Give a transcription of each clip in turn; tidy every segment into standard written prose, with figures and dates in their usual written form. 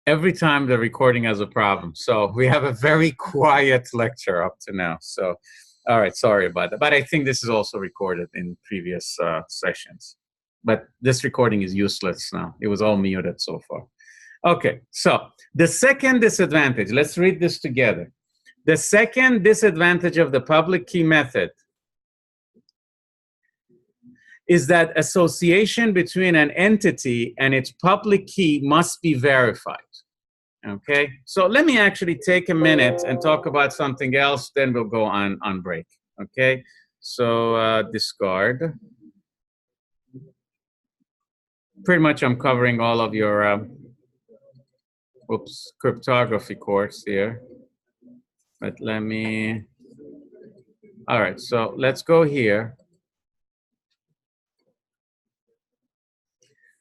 Every time the recording has a problem. So we have a very quiet lecture up to now. So, all right, sorry about that. But I think this is also recorded in previous sessions. But this recording is useless now. It was all muted so far. Okay, so the second disadvantage, let's read this together. The second disadvantage of the public key method is that association between an entity and its public key must be verified. Okay, so let me actually take a minute and talk about something else, then we'll go on break. Okay, so discard. Pretty much I'm covering all of your cryptography course here. But let me, all right, so let's go here.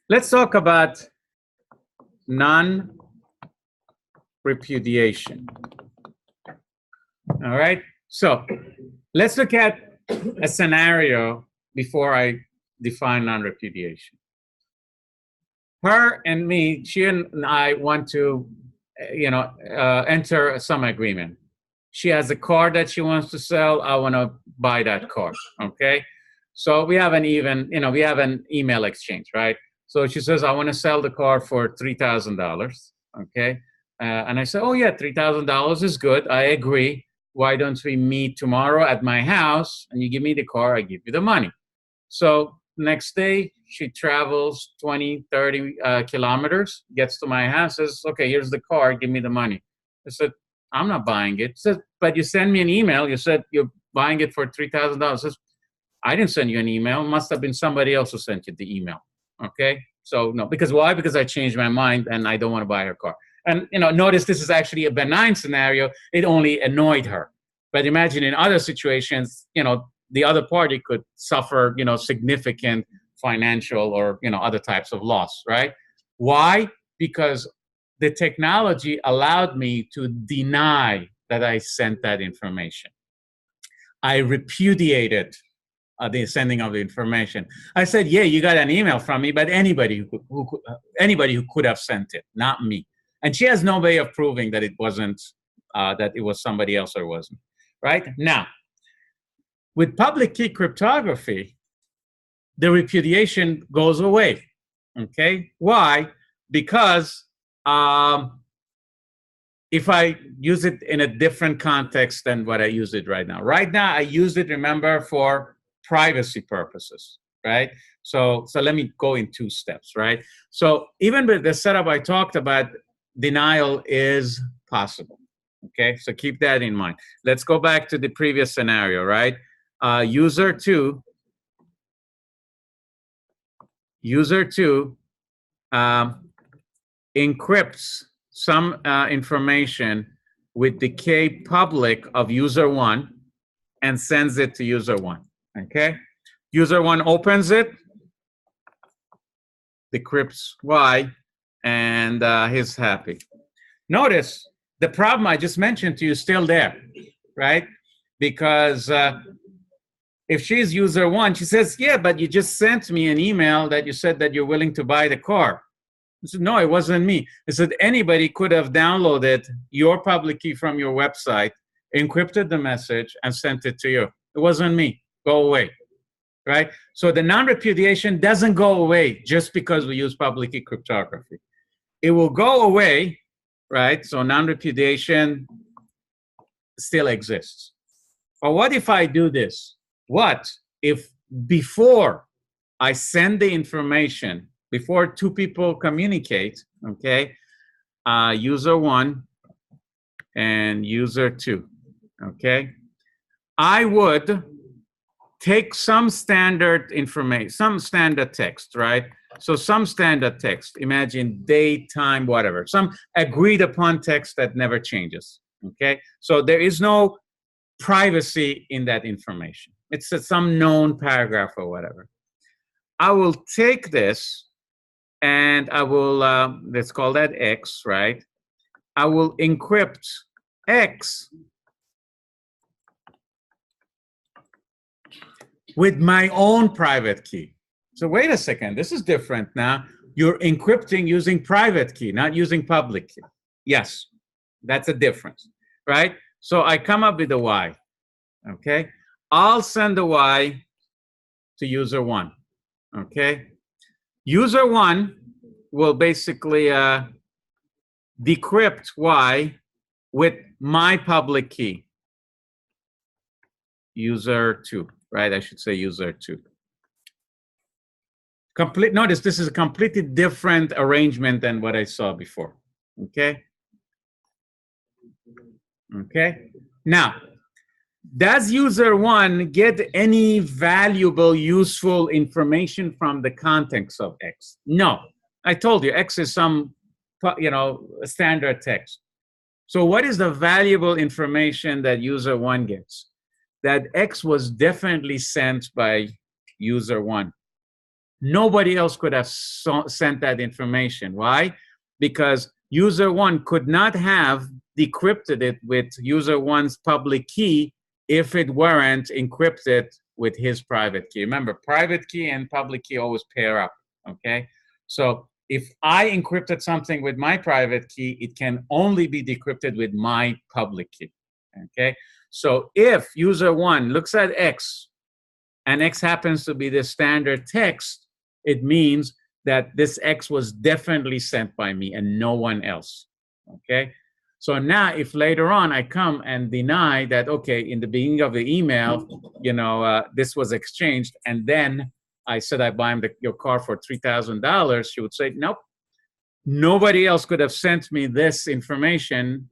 Let's talk about non-repudiation. All right, so let's look at a scenario before I define non-repudiation. Her and me, she and I want to, enter some agreement. She has a car that she wants to sell. I want to buy that car. Okay, so we have an email exchange, right? So she says, I want to sell the car for $3,000. Okay, and I say, oh yeah, $3,000 is good. I agree. Why don't we meet tomorrow at my house and you give me the car, I give you the money. So next day, she travels 20, 30 kilometers, gets to my house, says, okay, here's the car, give me the money. I said, I'm not buying it. Says, but you sent me an email. You said you're buying it for $3,000. Says, I didn't send you an email. It must have been somebody else who sent you the email. Okay, so no, because why? Because I changed my mind and I don't want to buy her car. And notice this is actually a benign scenario. It only annoyed her. But imagine in other situations, the other party could suffer, significant financial or other types of loss, right? Why? Because the technology allowed me to deny that I sent that information. I repudiated the sending of the information. I said, yeah, you got an email from me, but anybody who could have sent it, not me. And she has no way of proving that it wasn't, that it was somebody else or wasn't, right? Now, with public key cryptography, the repudiation goes away, okay? Why? Because if I use it in a different context than what I use it right now. Right now, I use it, remember, for privacy purposes, right? So let me go in 2 steps, right? So even with the setup I talked about, denial is possible, okay? So keep that in mind. Let's go back to the previous scenario, right? User 2 encrypts some information with the key public of user 1 and sends it to user 1, okay? User 1 opens it, decrypts Y, and he's happy. Notice the problem I just mentioned to you is still there, right? Because if she's user 1, she says, yeah, but you just sent me an email that you said that you're willing to buy the car. I said, no, it wasn't me. I said, anybody could have downloaded your public key from your website, encrypted the message, and sent it to you. It wasn't me. Go away, right? So the non-repudiation doesn't go away just because we use public key cryptography. It will go away, right? So non-repudiation still exists. But what if I do this? What if before I send the information, before 2 people communicate, okay, user 1 and user 2, okay, I would take some standard information, some standard text, right? So some standard text, imagine date, time, whatever, some agreed upon text that never changes, okay? So there is no privacy in that information. It's some known paragraph or whatever. I will take this and I will, let's call that X, right? I will encrypt X with my own private key. So wait a second, this is different now. You're encrypting using private key, not using public key. Yes, that's a difference, right? So I come up with a Y, okay? I'll send the Y to user one, okay? User one will basically decrypt Y with my public key, user two, right? I should say user two. Notice this is a completely different arrangement than what I saw before, okay? Okay, now, does user one get any valuable, useful information from the context of X? No. I told you, X is some, standard text. So what is the valuable information that user one gets? That X was definitely sent by user one. Nobody else could have sent that information. Why? Because user one could not have decrypted it with user one's public key if it weren't encrypted with his private key. Remember, private key and public key always pair up, okay? So if I encrypted something with my private key, it can only be decrypted with my public key, okay? So if user one looks at X and X happens to be the standard text, it means that this X was definitely sent by me and no one else, okay? So now if later on I come and deny that, okay, in the beginning of the email, this was exchanged, and then I said I buy him your car for $3,000, she would say, nope, nobody else could have sent me this information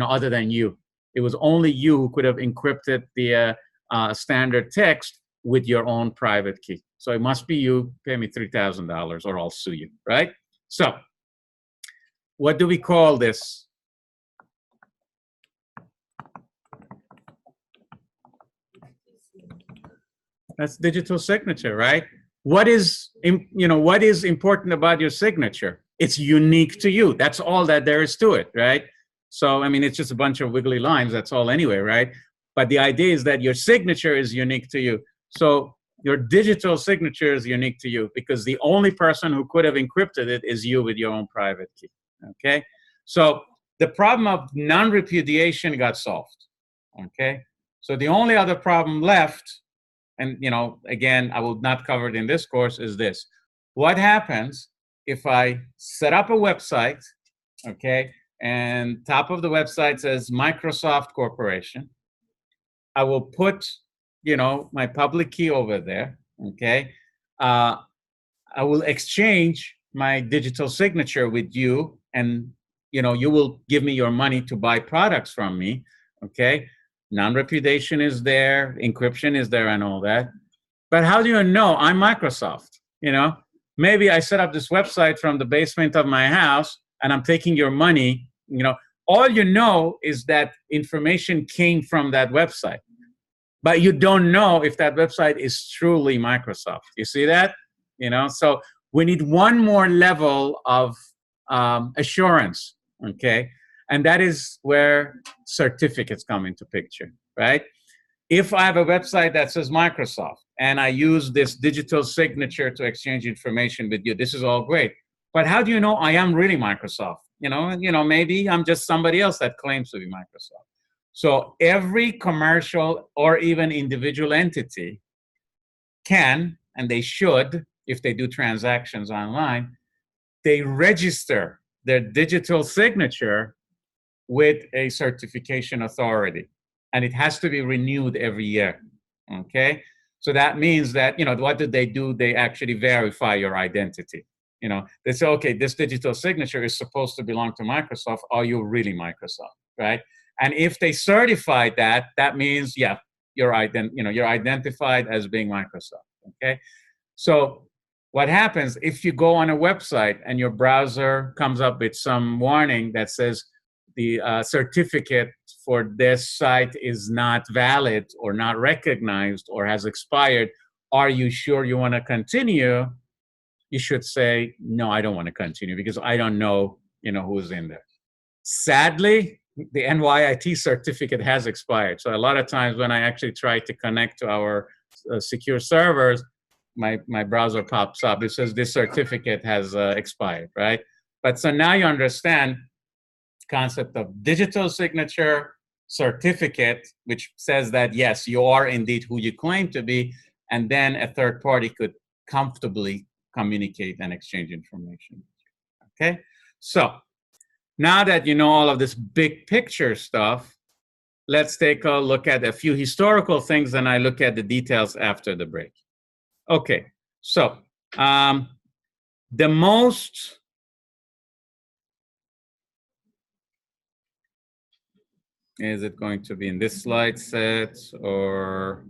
other than you. It was only you who could have encrypted the standard text with your own private key. So it must be you, pay me $3,000 or I'll sue you, right? So what do we call this? That's digital signature, right? What is important about your signature? It's unique to you. That's all that there is to it, right? So, I mean, it's just a bunch of wiggly lines. That's all anyway, right? But the idea is that your signature is unique to you. So your digital signature is unique to you because the only person who could have encrypted it is you with your own private key, okay? So the problem of non-repudiation got solved, okay? So the only other problem left, and again, I will not cover it in this course, is this. What happens if I set up a website, okay, and top of the website says Microsoft Corporation. I will put my public key over there, okay? I will exchange my digital signature with you, and you will give me your money to buy products from me, okay? Non-repudiation is there, encryption is there, and all that. But how do you know I'm Microsoft? Maybe I set up this website from the basement of my house, and I'm taking your money. All you know is that information came from that website. But you don't know if that website is truly Microsoft. You see that? So we need one more level of assurance, okay? And that is where certificates come into picture, right? If I have a website that says Microsoft and I use this digital signature to exchange information with you, this is all great. But how do you know I am really Microsoft? Maybe I'm just somebody else that claims to be Microsoft. So every commercial or even individual entity can, and they should, if they do transactions online, they register their digital signature with a certification authority. And it has to be renewed every year, okay? So that means that, what do? They actually verify your identity. They say, okay, this digital signature is supposed to belong to Microsoft. Are you really Microsoft, right? And if they certify that, that means, yeah, you're identified as being Microsoft, okay? So what happens if you go on a website and your browser comes up with some warning that says the certificate for this site is not valid or not recognized or has expired, are you sure you want to continue? You should say, no, I don't want to continue because I don't know, who's in there. Sadly, the NYIT certificate has expired. So a lot of times when I actually try to connect to our secure servers, my browser pops up. It says this certificate has expired, right? But so now you understand concept of digital signature, certificate, which says that yes, you are indeed who you claim to be, and then a third party could comfortably communicate and exchange information. Okay, so now that you know all of this big picture stuff, let's take a look at a few historical things, and I look at the details after the break. Okay, so the most is it going to be in this slide set or?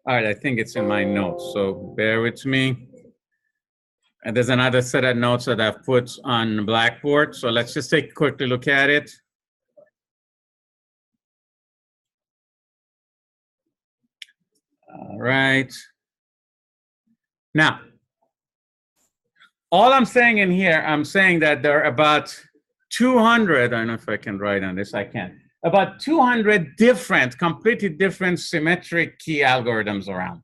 All right, I think it's in my notes, so bear with me. And there's another set of notes that I've put on Blackboard, so let's just take a quick look at it. All right. Now, all I'm saying in here, I'm saying that there are about 200, I don't know if I can write on this, I can. About 200 different, completely different symmetric key algorithms around.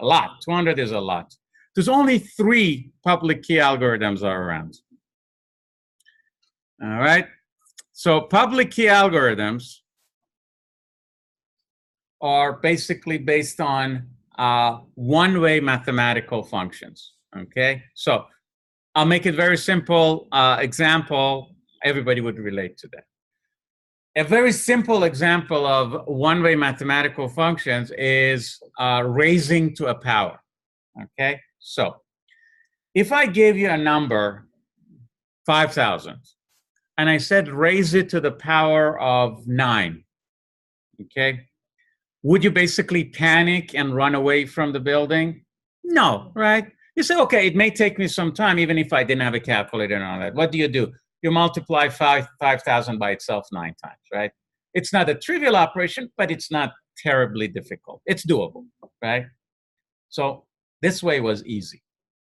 A lot, 200 is a lot. There's only 3 public key algorithms are around. All right, so public key algorithms are basically based on one-way mathematical functions, okay? So I'll make it very simple example, everybody would relate to that. A very simple example of one-way mathematical functions is raising to a power, okay? So if I gave you a number, 5,000, and I said raise it to the power of 9, okay? Would you basically panic and run away from the building? No, right? You say, okay, it may take me some time, even if I didn't have a calculator and all that. What do? You multiply 5,000 by itself 9 times, right? It's not a trivial operation, but it's not terribly difficult. It's doable, right? So this way was easy.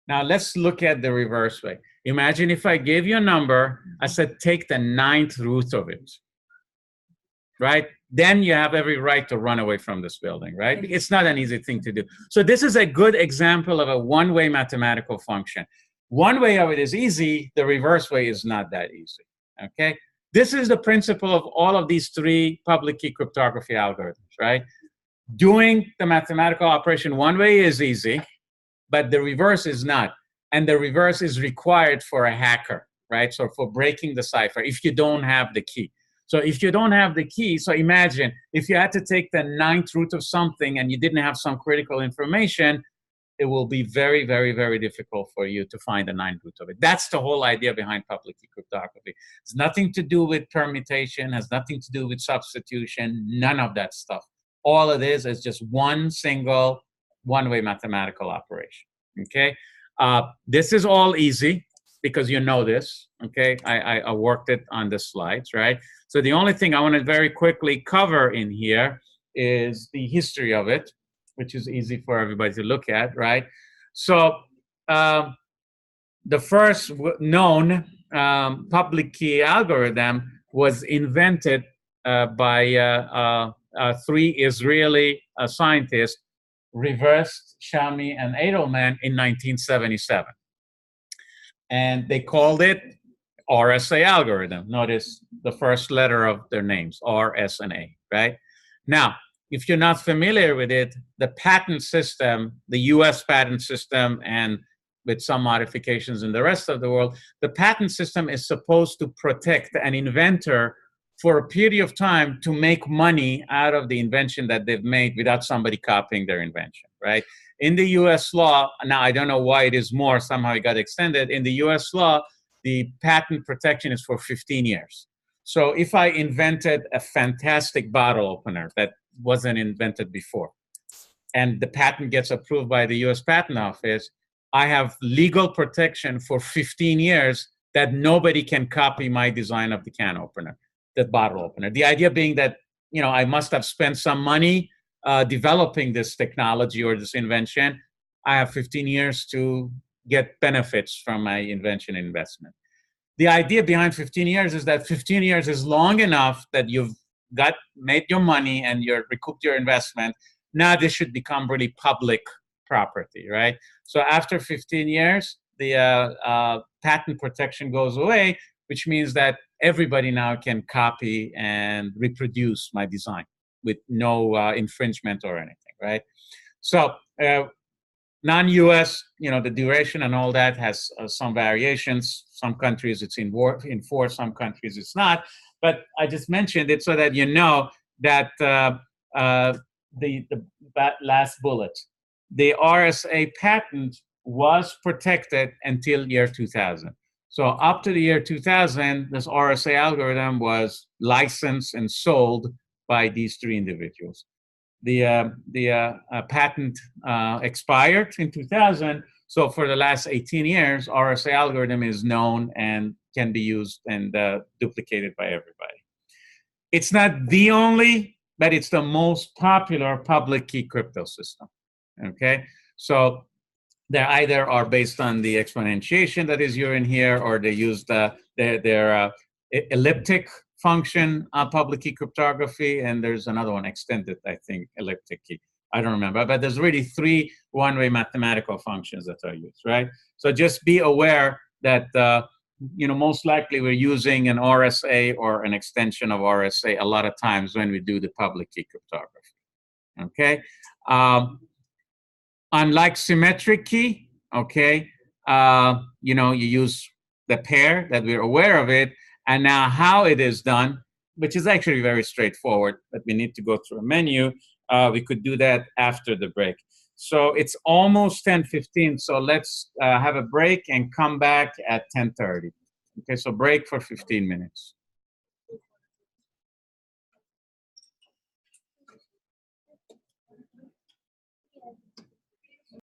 Now let's look at the reverse way. Imagine if I gave you a number, I said take the 9th root of it, right? Then you have every right to run away from this building, right? It's not an easy thing to do. So this is a good example of a one-way mathematical function. One way of it is easy, the reverse way is not that easy, okay? This is the principle of all of these 3 public key cryptography algorithms, right? Doing the mathematical operation one way is easy, but the reverse is not. And the reverse is required for a hacker, right? So for breaking the cipher, if you don't have the key. So if you don't have the key, so imagine if you had to take the 9th root of something and you didn't have some critical information, it will be very, very, very difficult for you to find the 9th root of it. That's the whole idea behind public key cryptography. It's nothing to do with permutation, has nothing to do with substitution, none of that stuff. All it is just one single one-way mathematical operation, okay? This is all easy because you know this, okay? I worked it on the slides, right? So the only thing I want to very quickly cover in here is the history of it, which is easy for everybody to look at, right? So the first known public key algorithm was invented by 3 Israeli scientists, Reversed, Shami, and Edelman in 1977. And they called it RSA algorithm. Notice the first letter of their names, R, S, and A, right? Now, if you're not familiar with it, the patent system, the US patent system, and with some modifications in the rest of the world, the patent system is supposed to protect an inventor for a period of time to make money out of the invention that they've made without somebody copying their invention, right? In the US law, now I don't know why it is more, somehow it got extended. In the US law, the patent protection is for 15 years. So if I invented a fantastic bottle opener that wasn't invented before, and the patent gets approved by the US Patent Office, I have legal protection for 15 years that nobody can copy my design of the can opener, the bottle opener. The idea being that, you know, I must have spent some money developing this technology or this invention. I have 15 years to get benefits from my invention investment. The idea behind 15 years is that 15 years is long enough that you've made your money and you're recouped your investment, now this should become really public property, right? So after 15 years, the patent protection goes away, which means that everybody now can copy and reproduce my design with no infringement or anything, right? So non-US, the duration and all that has some variations. Some countries it's in force, some countries it's not. But I just mentioned it so that you know that the last bullet, the RSA patent was protected until year 2000. So up to the year 2000, this RSA algorithm was licensed and sold by these three individuals. The patent expired in 2000. So for the last 18 years, RSA algorithm is known and can be used and duplicated by everybody. It's not the only, but it's the most popular public key crypto system. Okay, so they either are based on the exponentiation that is in here, or they use their elliptic function public key cryptography, and there's another one, extended, I think, elliptic key. I don't remember, but there's really 3 one-way mathematical functions that are used, right? So just be aware that most likely we're using an RSA or an extension of RSA a lot of times when we do the public key cryptography. Okay. Unlike symmetric key, okay, you use the pair that we're aware of it. And now how it is done, which is actually very straightforward, but we need to go through a menu. We could do that after the break. So it's almost 10:15, so let's have a break and come back at 10:30. Okay, so break for 15 minutes.